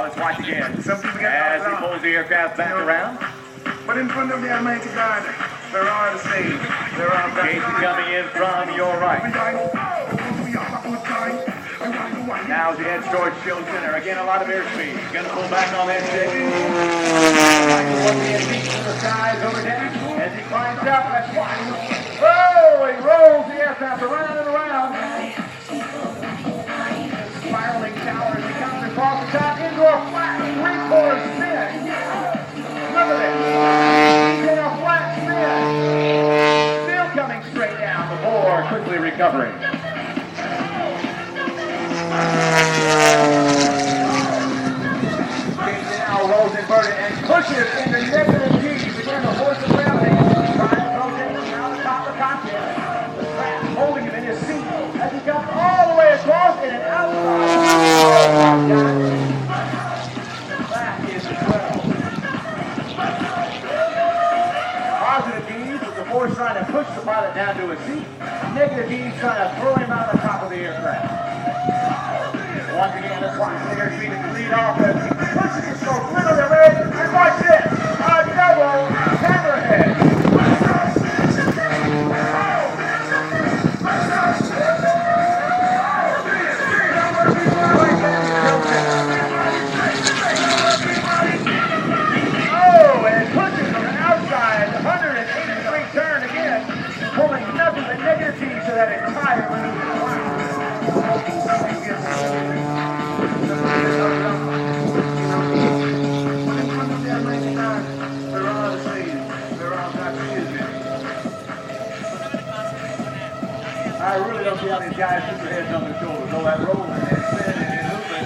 let's watch again. Some people get As he pulls the aircraft back around. But in front of the Almighty God, there are the stage. There are the Jason coming in from your right. Now as he heads towards Shield Center, again a lot of airspeed. He's going to pull back on that stick. In the skies overhead. As he climbs up, that's why. Oh, he rolls the aircraft around and around. Spiraling tower as he comes across the top into a flat three-quarter spin. Look at this. He's in a flat spin. Still coming straight down. The bore quickly recovering. Jason now rolls inverted and pushes into negative G. Again, the force of gravity. Trying to rotate him around the top of the cockpit. The strap holding him in his seat as he comes all the way across in an outside. That is 12. Positive D's with the force trying to push the pilot down to his seat. Negative D's trying to throw him out of the top of the aircraft. Once again, let's watch the airspeed to lead off as he pushes his stroke literally red. And watch this, a double hammerhead. Oh, and it pushes from the outside, 180-degree turn again, pulling nothing but negative T to that entire maneuver. I really don't see how these guys put their heads on their shoulders. All that rolling.